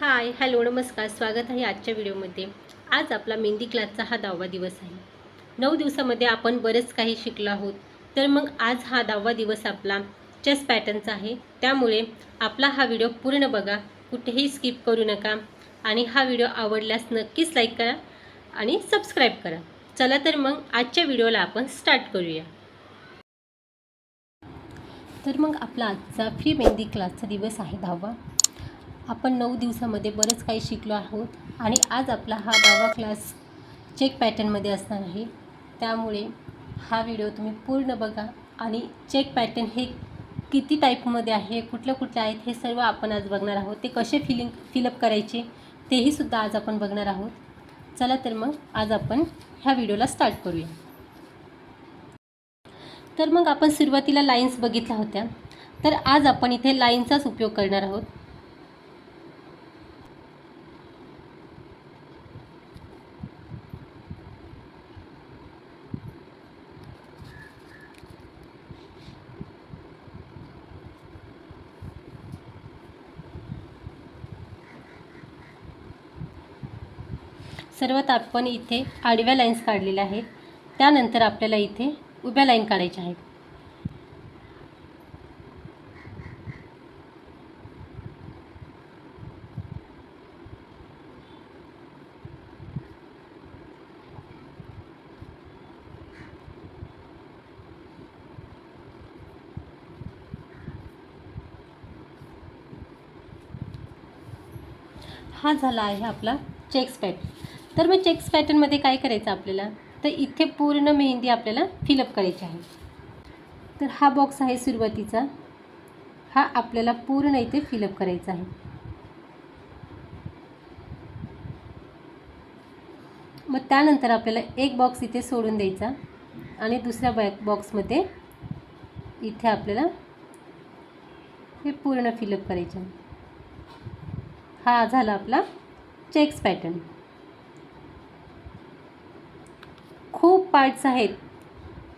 Hi hello नमस्कार, स्वागत आहे आजच्या व्हिडिओमध्ये। आज आपला मेहंदी क्लासचा हा 10वा दिवस आहे। 9 दिवसामध्ये आपण बरेच काही शिकलो आहोत। तर मग आज हा 10वा दिवस आपला चेस्ट पॅटर्नचा आहे, त्यामुळे आपला हा व्हिडिओ पूर्ण बघा, कुठेही स्किप करू नका आणि हा व्हिडिओ आवडल्यास नक्कीच लाईक करा आणि सबस्क्राईब करा। चला तर मग आजच्या व्हिडिओला आपण स्टार्ट करूया। तर मग आपला आजचा फ्री मेहंदी क्लासचा दिवस आहे 10वा। आपण 9 दिवसामध्ये बरंच काही शिकलो आहोत आणि आज आपला हा 10वा क्लास चेक पॅटर्नमध्ये असणार आहे। त्यामुळे हा व्हिडिओ तुम्ही पूर्ण बघा आणि चेक पॅटर्न हे किती टाईपमध्ये आहे, कुठल्या कुठल्या आहेत, हे सर्व आपण आज बघणार आहोत। ते कसे फिलअप करायचे तेही सुद्धा आज आपण बघणार आहोत। चला तर मग आज आपण ह्या व्हिडिओला स्टार्ट करूया। तर मग आपण सुरुवातीला लाईन्स बघितल्या होत्या, तर आज आपण इथे लाईनचाच उपयोग करणार आहोत। सर्वात आपण इथे आडव्या लाईन्स काढलेल्या आहेत, त्यानंतर आपल्याला इथे उभ्या लाईन काढायच्या आहेत। हा झाला आहे आपला चेक्स पॅटर्न। तर मग चेक्स पॅटर्नमध्ये काय करायचं आपल्याला, तर इथे पूर्ण मेहंदी आपल्याला फिलअप करायची आहे। तर हा बॉक्स आहे सुरुवातीचा, हा आपल्याला पूर्ण इथे फिलअप करायचा आहे। मग त्यानंतर आपल्याला एक बॉक्स इथे सोडून द्यायचा आणि दुसऱ्या बॉक्समध्ये इथे आपल्याला हे पूर्ण फिलअप करायचं। हा झाला आपला चेक्स पॅटर्न। खूप पार्ट्स आहेत,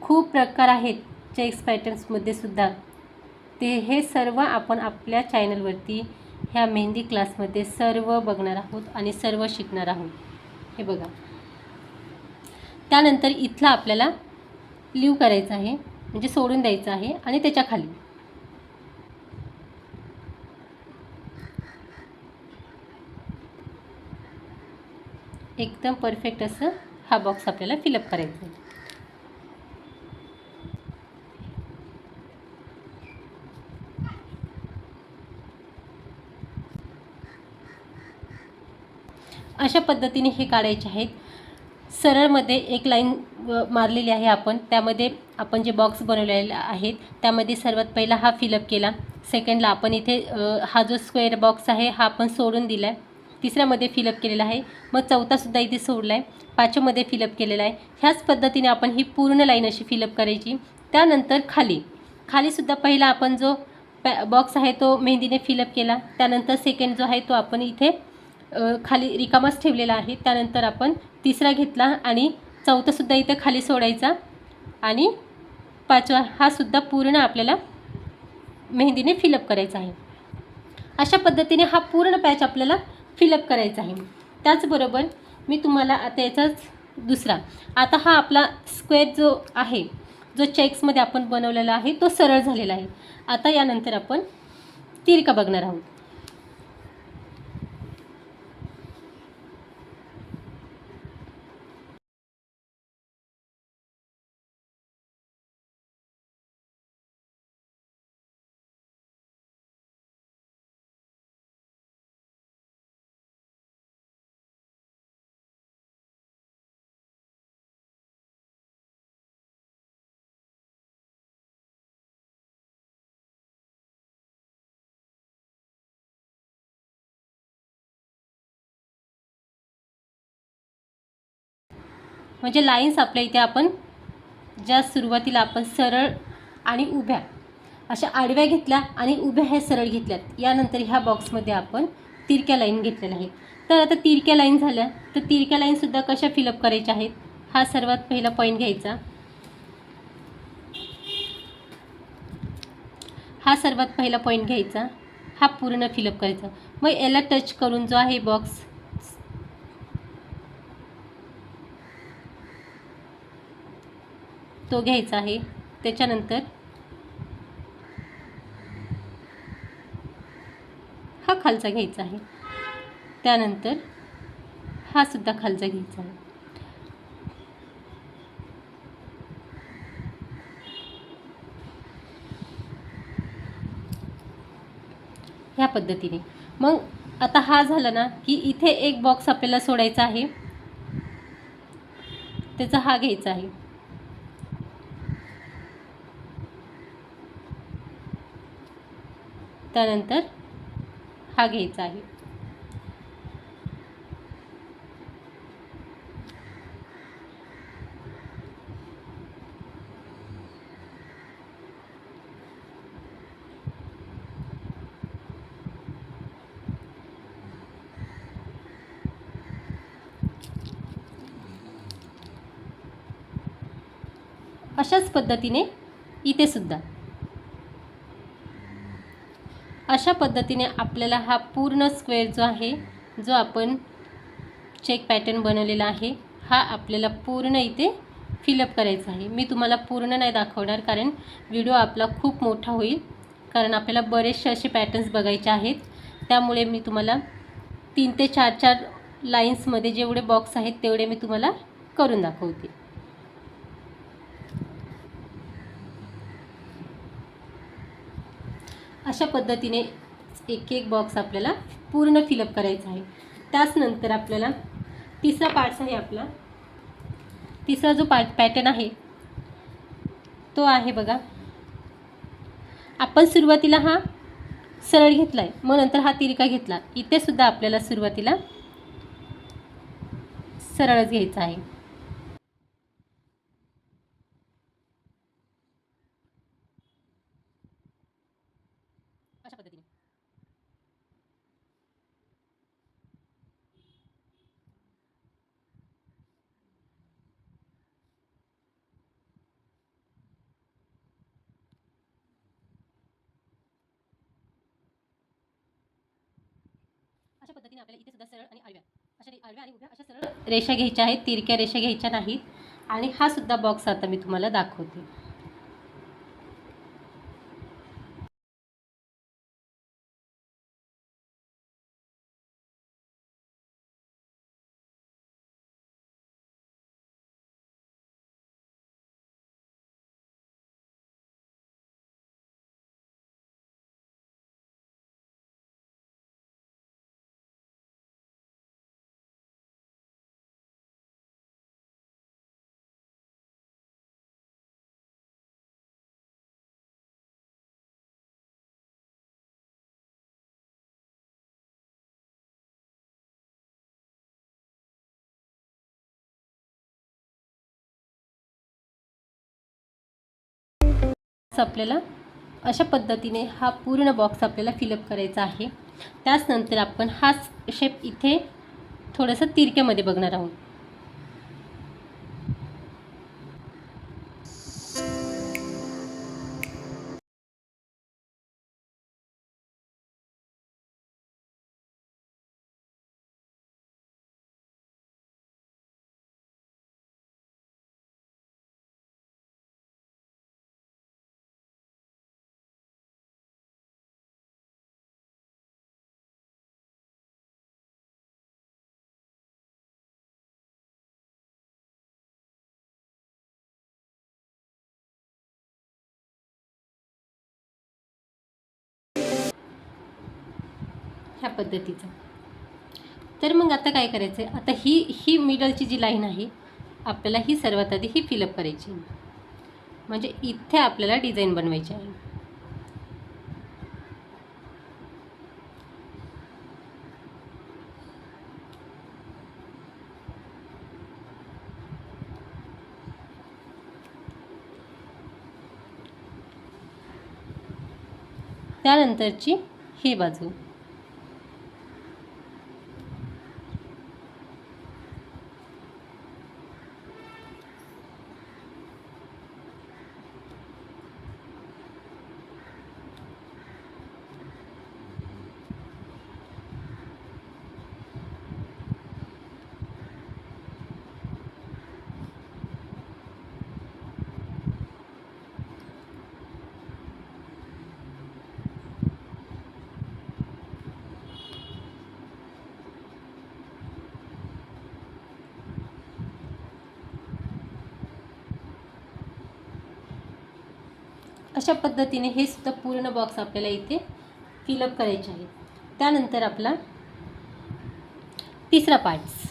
खूप प्रकार आहेत चेक्स पॅटर्न्समध्ये सुद्धा। हे सर्व आपण आपल्या चॅनलवरती ह्या मेहंदी क्लासमध्ये सर्व बघणार आहोत आणि सर्व शिकणार आहोत। हे बघा, त्यानंतर इथला आपल्याला लीव करायचं आहे, म्हणजे सोडून द्यायचं आहे आणि त्याच्या खाली एकदम परफेक्ट असं हा बॉक्स आपल्याला फिलअप करायचा आहे। अशा पद्धतीने हे काढायचे आहेत। सरळमध्ये एक लाईन मारलेली आहे आपण, त्यामध्ये आपण जे बॉक्स बनवलेले आहेत त्यामध्ये सर्वात पहिला हा फिलअप केला। सेकंडला आपण इथे हा जो स्क्वेअर बॉक्स आहे हा आपण सोडून दिला आहे। तिसऱ्यामध्ये फिलअप केलेला आहे, मग चौथासुद्धा इथे सोडला आहे, पाचव्यामध्ये फिलअप केलेला आहे। ह्याच पद्धतीने आपण ही पूर्ण लाईन अशी फिलअप करायची। त्यानंतर खालीसुद्धा पहिला आपण जो बॉक्स आहे तो मेहंदीने फिलअप केला, त्यानंतर सेकंड जो आहे तो आपण इथे खाली रिकामाच ठेवलेला आहे। त्यानंतर आपण तिसरा घेतला आणि चौथासुद्धा इथे खाली सोडायचा आणि पाचवा हा सुद्धा पूर्ण आपल्याला मेहंदीने फिलअप करायचा आहे। अशा पद्धतीने हा पूर्ण पॅच आपल्याला फिलअप करायचा आहे। त्याचबरोबर मी तुम्हाला आता याचाच दुसरा, आता हा आपला स्क्वेअर जो आहे, जो चेक्समध्ये आपण बनवलेला आहे तो सरळ झालेला आहे। आता यानंतर आपण तिरका बघणार आहोत। म्हणजे लाईन्स आपल्या इथे आपण ज्या सुरुवातीला आपण सरळ आणि उभ्या अशा आडव्या घेतल्या आणि उभ्या ह्या सरळ घेतल्यात, यानंतर ह्या बॉक्समध्ये आपण तिरक्या लाईन घेतलेल्या आहेत। तर आता तिरक्या लाईन झाल्या, तर तिरक्या लाईनसुद्धा कशा फिलअप करायच्या आहेत, हा सर्वात पहिला पॉईंट घ्यायचा। हा सर्वात पहिला पॉईंट घ्यायचा हा पूर्ण फिलअप करायचा. मग याला टच करून जो आहे बॉक्स तो घ्यायचा आहे. त्याच्यानंतर हा खालचा घ्यायचा आहे. त्यानंतर हा सुद्धा खालचा घ्यायचा आहे. ह्या पद्धतीने. मग आता हा झाला ना की इथे एक बॉक्स आपल्याला सोडायचा आहे. त्याचा हा घ्यायचा आहे. त्यानंतर हा घ्यायचा आहे. अशाच पद्धतीने इथे सुद्धा अशा पद्धतीने आपल्याला हा पूर्ण स्क्वेअर जो आहे, जो आपण चेक पॅटर्न बनवलेला आहे, हा आपल्याला पूर्ण इथे फिलअप करायचा आहे. मी तुम्हाला पूर्ण नाही दाखवणार कारण व्हिडिओ आपला खूप मोठा होईल, कारण आपल्याला बरेचसे असे पॅटर्न्स बघायचे आहेत. त्यामुळे मी तुम्हाला 3 ते 4 लाईन्समध्ये जेवढे बॉक्स आहेत तेवढे मी तुम्हाला करून दाखवते. अशा पद्धतीने एक एक बॉक्स आपल्याला पूर्ण फिलअप करायचा आहे. त्याचनंतर आपल्याला तिसरा पार्ट आहे. आपला तिसरा जो पॅटर्न आहे तो आहे बघा, आपण सुरुवातीला हा सरळ घेतला आहे, मग नंतर हा तिरका घेतला. इथे सुद्धा आपल्याला सुरुवातीला सरळच घ्यायचा आहे. अशा पद्धतीने आपल्याला इथे सुद्धा सरळ आणि आडव्या आणि उभ्या अशा सरळ रेषा घ्यायच्या आहेत, तिरक्या रेषा घ्यायच्या नाहीत. आणि हा सुद्धा बॉक्स आता मी तुम्हाला दाखवते. आपल्याला अशा पद्धतीने हा पूर्ण बॉक्स आपल्याला फिलअप करायचा आहे. त्याचनंतर आपण हा शेप इथे थोडंसं तिरक्यामध्ये बघणार आहोत. ह्या पद्धतीचं. तर मग आता काय करायचं आहे, आता ही मिडलची जी लाईन आहे आपल्याला ही सर्वात आधी ही फिलअप करायची, म्हणजे इथे आपल्याला डिझाईन बनवायची आहे. त्यानंतरची ही बाजू अशा पद्धतीने हे सुद्धा पूर्ण बॉक्स आपल्याला इथे फिलअप करायचे आहे. त्यानंतर आपला तिसरा पार्ट्स.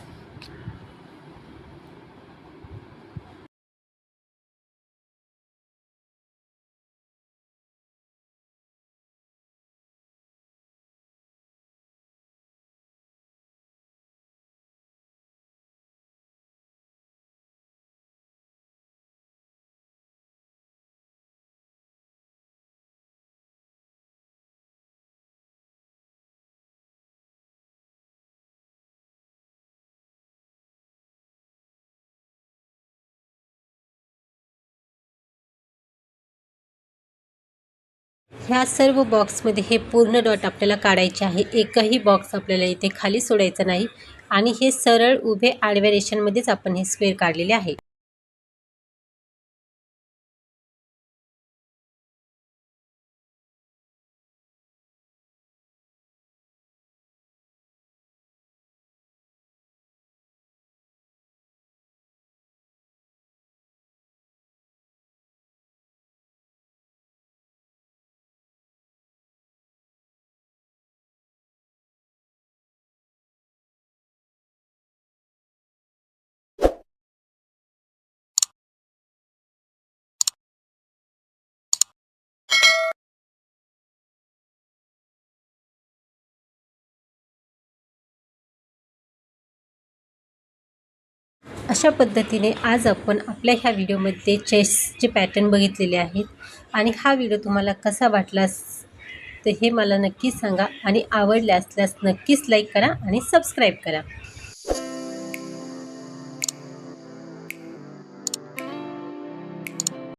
ह्या सर्व बॉक्समध्ये हे पूर्ण डॉट आपल्याला काढायचे आहे. एकही बॉक्स आपल्याला इथे खाली सोडायचा नाही आणि हे सरळ उभे आडव्या रेषांमध्येच आपण हे स्क्वेअर काढलेले आहे. अशा पद्धतीने आज आपण आपल्या ह्या व्हिडिओमध्ये चेस्टचे पॅटर्न बघितलेले आहेत आणि हा व्हिडिओ तुम्हाला कसा वाटला तर हे मला नक्कीच सांगा आणि आवडले असल्यास नक्कीच लाईक करा आणि सबस्क्राईब करा.